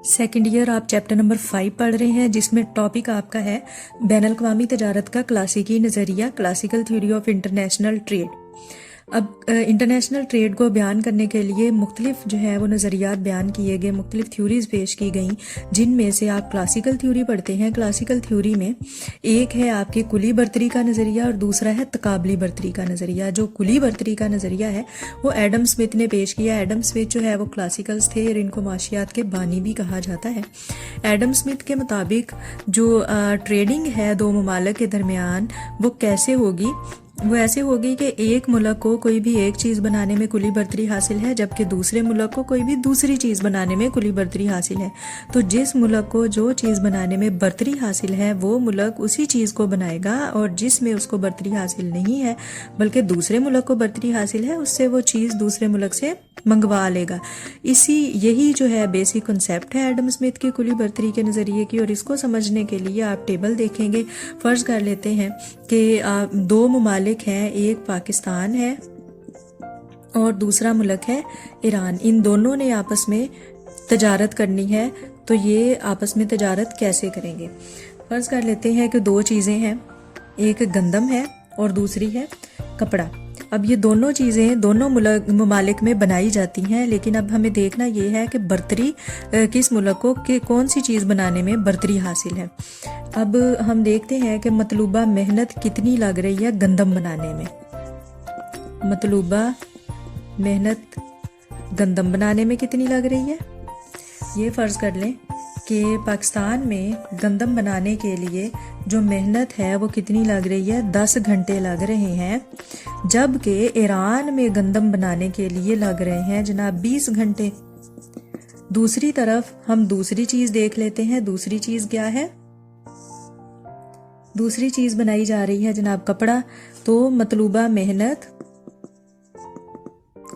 Second year आप chapter number 5 पढ़ रहे हैं, जिसमें टॉपिक आपका है बैनुल-अक़वामी तजारत का क्लासिकी नज़रिया, classical theory of international trade. अब इंटरनेशनल ट्रेड को बयान करने के लिए मुख्तलिफ जो है वो नज़रियात बयान किए गए, मुख्तलिफ थ्योरीज पेश की गई, जिनमें से आप क्लासिकल थ्योरी पढ़ते हैं। क्लासिकल थ्योरी में एक है आपके कुली बर्तरी का नज़रिया और दूसरा है तकाबली बर्तरी का नज़रिया। जो कुली बर्तरी का नज़रिया है वो एडम स्मिथ ने पेश किया। एडम स्मिथ जो है वो क्लासिकल्स थे और इनको माशियात के बानी भी कहा जाता है। एडम स्मिथ के मुताबिक जो ट्रेडिंग है दो ममालिक के दरमियान वो कैसे होगी, वो ऐसे होगी कि एक मुल्क को कोई भी एक चीज़ बनाने में कुली बर्तरी हासिल है, जबकि दूसरे मुल्क को कोई भी दूसरी चीज़ बनाने में कुली बर्तरी हासिल है। तो जिस मुल्क को जो चीज़ बनाने में बर्तरी हासिल है वो मुल्क उसी चीज़ को बनाएगा, और जिसमें उसको बर्तरी हासिल नहीं है बल्कि दूसरे मुल्क को बर्तरी हासिल है, उससे वो चीज़ दूसरे मुल्क से मंगवा लेगा। यही जो है बेसिक कॉन्सेप्ट है एडम स्मिथ की कुली बर्तरी के नज़रिए की। और इसको समझने के लिए आप टेबल देखेंगे। फ़र्ज़ कर लेते हैं कि दो ममालिक हैं, एक पाकिस्तान है और दूसरा मुल्क है ईरान। इन दोनों ने आपस में तजारत करनी है, तो ये आपस में तजारत कैसे करेंगे? फ़र्ज़ कर लेते हैं कि दो चीज़ें हैं, एक गंदम है और दूसरी है कपड़ा। अब ये दोनों चीज़ें दोनों ममालिक में बनाई जाती हैं, लेकिन अब हमें देखना ये है कि बर्तरी किस मुल्क को कि कौन सी चीज़ बनाने में बर्तरी हासिल है। अब हम देखते हैं कि मतलूबा मेहनत कितनी लग रही है गंदम बनाने में। मतलूबा मेहनत गंदम बनाने में कितनी लग रही है? ये फ़र्ज़ कर लें कि पाकिस्तान में गंदम बनाने के लिए जो मेहनत है वो कितनी लग रही है, 10 घंटे लग रहे हैं, जबकि ईरान में गंदम बनाने के लिए लग रहे हैं जनाब 20 घंटे। दूसरी तरफ हम दूसरी चीज़ देख लेते हैं। दूसरी चीज़ क्या है? दूसरी चीज़ बनाई जा रही है जनाब कपड़ा। तो मतलूबा मेहनत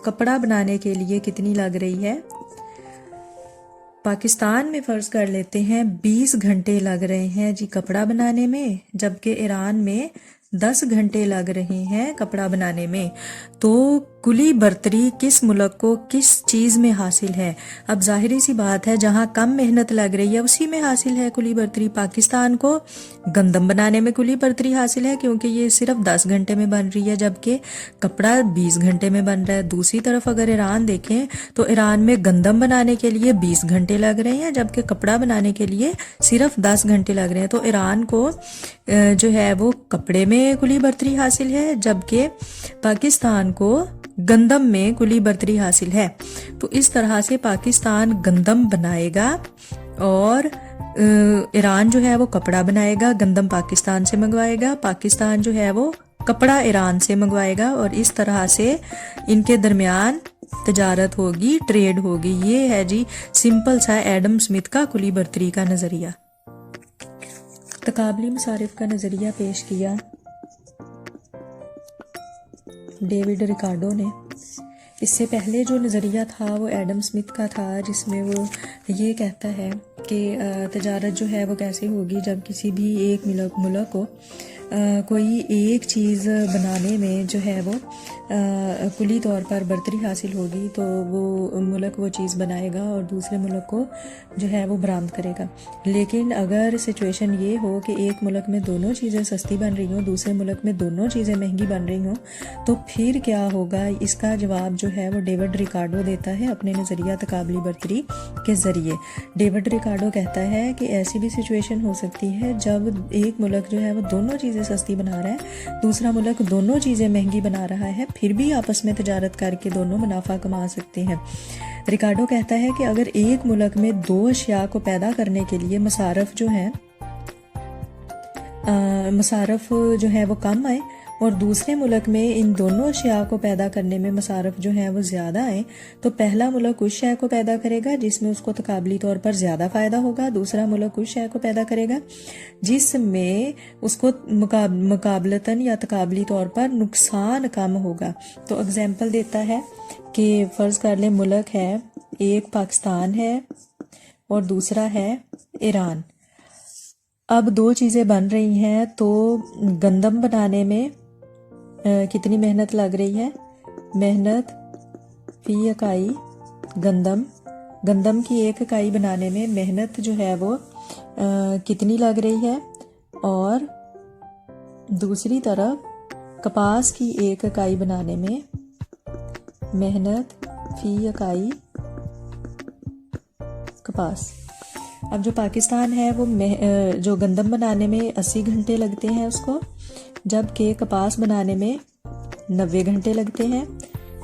कपड़ा बनाने के लिए कितनी लग रही है? पाकिस्तान में फ़र्ज़ कर लेते हैं 20 घंटे लग रहे हैं जी कपड़ा बनाने में, जबकि ईरान में 10 घंटे लग रहे हैं कपड़ा बनाने में। तो कुली बर्तरी किस मुल्क को किस चीज़ में हासिल है? अब जाहिर सी बात है, जहाँ कम मेहनत लग रही है उसी में हासिल है कुली बर्तरी। पाकिस्तान को गंदम बनाने में कुली बर्तरी हासिल है क्योंकि ये सिर्फ 10 घंटे में बन रही है, जबकि कपड़ा 20 घंटे में बन रहा है। दूसरी तरफ अगर ईरान देखें तो ईरान में गंदम बनाने के लिए 20 घंटे लग रहे हैं, जबकि कपड़ा बनाने के लिए सिर्फ 10 घंटे लग रहे हैं। तो ईरान को जो है वो कपड़े में कुली बर्तरी हासिल है, जबकि पाकिस्तान को गंदम में कुली बर्तरी हासिल है। तो इस तरह से पाकिस्तान गंदम बनाएगा और ईरान जो है वो कपड़ा बनाएगा। गंदम पाकिस्तान से मंगवाएगा, पाकिस्तान जो है वो कपड़ा ईरान से मंगवाएगा, और इस तरह से इनके दरमियान तजारत होगी, ट्रेड होगी। ये है जी सिंपल सा एडम स्मिथ का कुली बर्तरी का नज़रिया। तकाबली मसारिफ का नज़रिया पेश किया डेविड रिकार्डो ने। इससे पहले जो नज़रिया था वो एडम स्मिथ का था, जिसमें वो ये कहता है कि तजारत जो है वो कैसे होगी जब किसी भी एक मुल्क को कोई एक चीज़ बनाने में जो है वो कुली तौर पर बर्तरी हासिल होगी, तो वो मुल्क वो चीज़ बनाएगा और दूसरे मुल्क को जो है वो बरामद करेगा। लेकिन अगर सिचुएशन ये हो कि एक मुल्क में दोनों चीज़ें सस्ती बन रही हों, दूसरे मुल्क में दोनों चीज़ें महंगी बन रही हों, तो फिर क्या होगा? इसका जवाब जो है वो डेविड रिकार्डो देता है अपने नज़रिया तकाबली बर्तरी के ज़रिए। डेविड रिकार्डो कहता है कि ऐसी भी सिचुएशन हो सकती है जब एक मुल्क जो है वो दोनों चीज़ें सस्ती बना रहा है, दूसरा मुल्क दोनों चीज़ें महंगी बना रहा है, फिर भी आपस में तजारत करके दोनों मुनाफा कमा सकते हैं। रिकार्डो कहता है कि अगर एक मुल्क में दो अशिया को पैदा करने के लिए मसारफ जो है वो कम आए और दूसरे मुल्क में इन दोनों अशिया को पैदा करने में मसारफ जो है वो ज़्यादा आए, तो पहला मुल्क उस शय को पैदा करेगा जिसमें उसको तकाबली तौर पर ज़्यादा फ़ायदा होगा, दूसरा मुल्क उस शय को पैदा करेगा जिसमें उसको मुकाबलतन या तकाबली तौर पर नुकसान कम होगा। तो एग्जाम्पल देता है कि फ़र्ज़ कर लें मुल्क है, एक पाकिस्तान है और दूसरा है ईरान। अब दो चीज़ें बन रही हैं, तो गंदम बनाने में कितनी मेहनत लग रही है? मेहनत फी इकाई गंदम गंदम की 1 इकाई बनाने में मेहनत जो है वो कितनी लग रही है, और दूसरी तरफ कपास की 1 इकाई बनाने में मेहनत फी इकाई कपास। अब जो पाकिस्तान है वो जो गंदम बनाने में 80 घंटे लगते हैं उसको, जबकि कपास बनाने में 90 घंटे लगते हैं।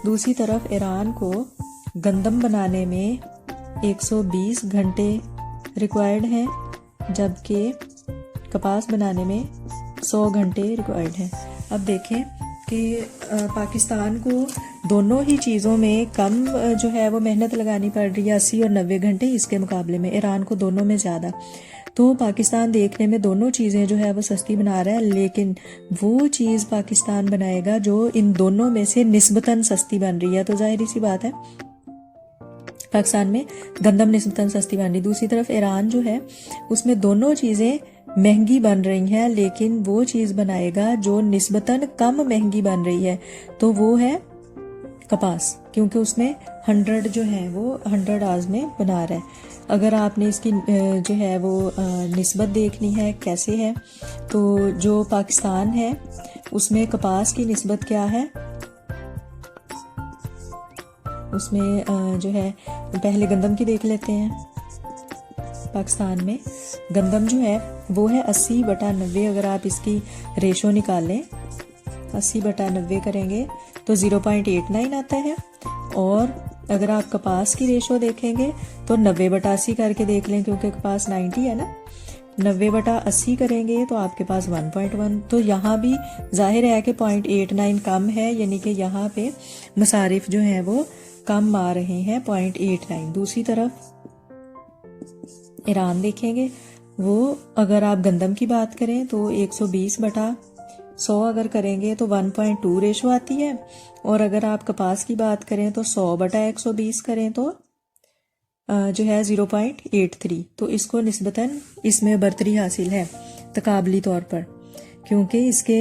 दूसरी तरफ ईरान को गंदम बनाने में 120 घंटे रिक्वायर्ड हैं, जबकि कपास बनाने में 100 घंटे रिक्वायर्ड हैं। अब देखें कि पाकिस्तान को दोनों ही चीज़ों में कम जो है वो मेहनत लगानी पड़ रही है, 80 और 90 घंटे, इसके मुकाबले में ईरान को दोनों में ज़्यादा। तो पाकिस्तान देखने में दोनों चीज़ें जो है वो सस्ती बना रहा है, लेकिन वो चीज़ पाकिस्तान बनाएगा जो इन दोनों में से निस्बतन सस्ती बन रही है। तो जाहिर सी बात है पाकिस्तान में गंदम निस्बतन सस्ती बन रही। दूसरी तरफ ईरान जो है उसमें दोनों चीज़ें महंगी बन रही हैं, लेकिन वो चीज़ बनाएगा जो निस्बतन कम महंगी बन रही है, तो वो है कपास, क्योंकि उसमें 100 जो है वो 100 आवर्स में बना रहा है। अगर आपने इसकी जो है वो निस्बत देखनी है कैसे है, तो जो पाकिस्तान है उसमें कपास की निस्बत क्या है, उसमें जो है पहले गंदम की देख लेते हैं। पाकिस्तान में गंदम जो है वो है 80/90। अगर आप इसकी रेशो निकालें 80/90 करेंगे तो 0.89 आता है, और अगर आप कपास की रेशो देखेंगे तो 90/80 करके देख लें, क्योंकि कपास 90 है ना, 90/80 करेंगे तो आपके पास 1.1। तो यहाँ भी जाहिर है कि 0.89 कम है, यानी कि यहाँ पे मसारिफ जो है वो कम आ रहे हैं 0.89। दूसरी तरफ ईरान देखेंगे, वो अगर आप गंदम की बात करें तो 120/100 अगर करेंगे तो 1.2 रेशो आती है, और अगर आप कपास की बात करें तो 100/120 करें तो जो है 0.83। तो इसको निस्बतन इसमें बरतरी हासिल है तकाबली तौर पर, क्योंकि इसके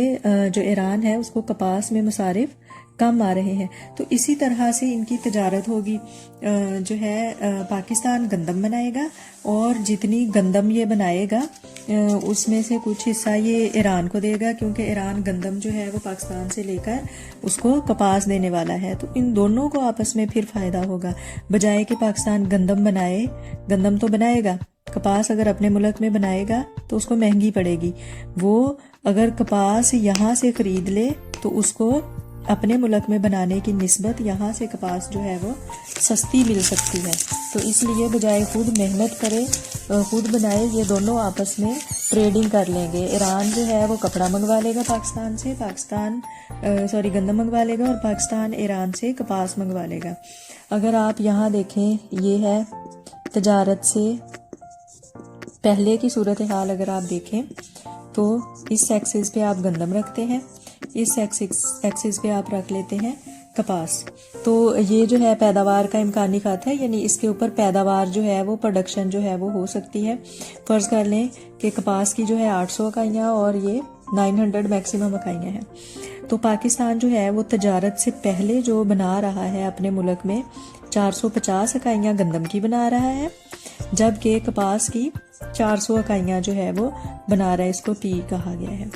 जो ईरान है उसको कपास में मसारिफ कम आ रहे हैं। तो इसी तरह से इनकी तजारत होगी। जो है पाकिस्तान गंदम बनाएगा, और जितनी गंदम ये बनाएगा उसमें से कुछ हिस्सा ये ईरान को देगा, क्योंकि ईरान गंदम जो है वो पाकिस्तान से लेकर उसको कपास देने वाला है। तो इन दोनों को आपस में फिर फायदा होगा, बजाय कि पाकिस्तान गंदम बनाए। गंदम तो बनाएगा, कपास अगर अपने मुल्क में बनाएगा तो उसको महंगी पड़ेगी। वो अगर कपास यहाँ से खरीद ले तो उसको अपने मुल्क में बनाने की निस्बत यहाँ से कपास जो है वो सस्ती मिल सकती है। तो इसलिए बजाय खुद मेहनत करे खुद बनाए, ये दोनों आपस में ट्रेडिंग कर लेंगे। ईरान जो है वो कपड़ा मंगवा लेगा पाकिस्तान से, गंदम मंगवा लेगा, और पाकिस्तान ईरान से कपास मंगवा लेगा। अगर आप यहाँ देखें, ये है तजारत से पहले की सूरत हाल। अगर आप देखें तो इस एक्सिस पे आप गंदम रखते हैं, इस एक्सिस पे आप रख लेते हैं कपास। तो ये जो है पैदावार का इम्कानी खात है, यानी इसके ऊपर पैदावार जो है वो प्रोडक्शन जो है वो हो सकती है। फर्ज कर लें कि कपास की जो है 800 इकाइयाँ और ये 900 मैक्सिमम इकाइयाँ हैं। तो पाकिस्तान जो है वो तजारत से पहले जो बना रहा है अपने मुल्क में 450 इकाइयाँ गंदम की बना रहा है, जबकि कपास की 400 इकाइयाँ जो है वो बना रहा है। इसको पी कहा गया है,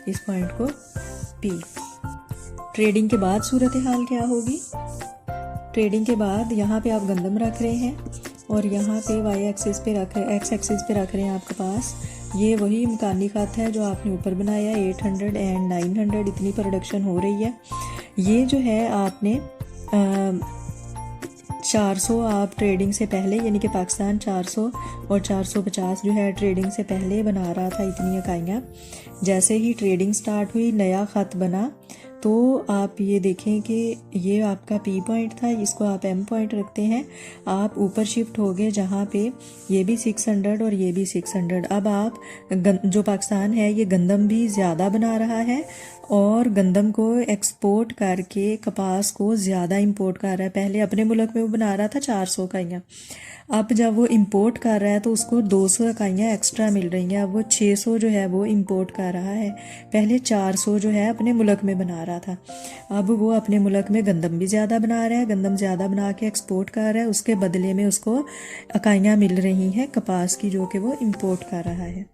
इस पॉइंट को पी। ट्रेडिंग के बाद सूरत हाल क्या होगी? ट्रेडिंग के बाद यहाँ पे आप गंदम रख रहे हैं और यहाँ पे वाई एक्सिस पे एक्स एक्सिस पे रख रहे हैं आप कपास। ये वही इम्कानी खात है जो आपने ऊपर बनाया, 800 एंड 900 इतनी प्रोडक्शन हो रही है। ये जो है आपने 400 आप ट्रेडिंग से पहले, यानी कि पाकिस्तान 400 और 450 जो है ट्रेडिंग से पहले बना रहा था इतनी इकाइयाँ। जैसे ही ट्रेडिंग स्टार्ट हुई, नया ख़त बना, तो आप ये देखें कि ये आपका पी पॉइंट था, इसको आप एम पॉइंट रखते हैं। आप ऊपर शिफ्ट हो गए जहाँ पे ये भी 600 और ये भी 600। अब आप जो पाकिस्तान है ये गंदम भी ज़्यादा बना रहा है और गंदम को एक्सपोर्ट करके कपास को ज़्यादा इंपोर्ट कर रहा है। पहले अपने मुल्क में वो बना रहा था 400 इकाइयाँ, अब जब वो इंपोर्ट कर रहा है तो उसको 200 इकाइयाँ एक्स्ट्रा मिल रही हैं। अब वो 600 जो है वो इंपोर्ट कर रहा है। पहले 400 जो है अपने मुल्क में बना रहा था, अब वो अपने मुल्क में गंदम भी ज़्यादा बना रहा है, गंदम ज़्यादा बना के एक्सपोर्ट कर रहा है, उसके बदले में उसको इकाइयाँ मिल रही हैं कपास की जो कि वो इंपोर्ट कर रहा है।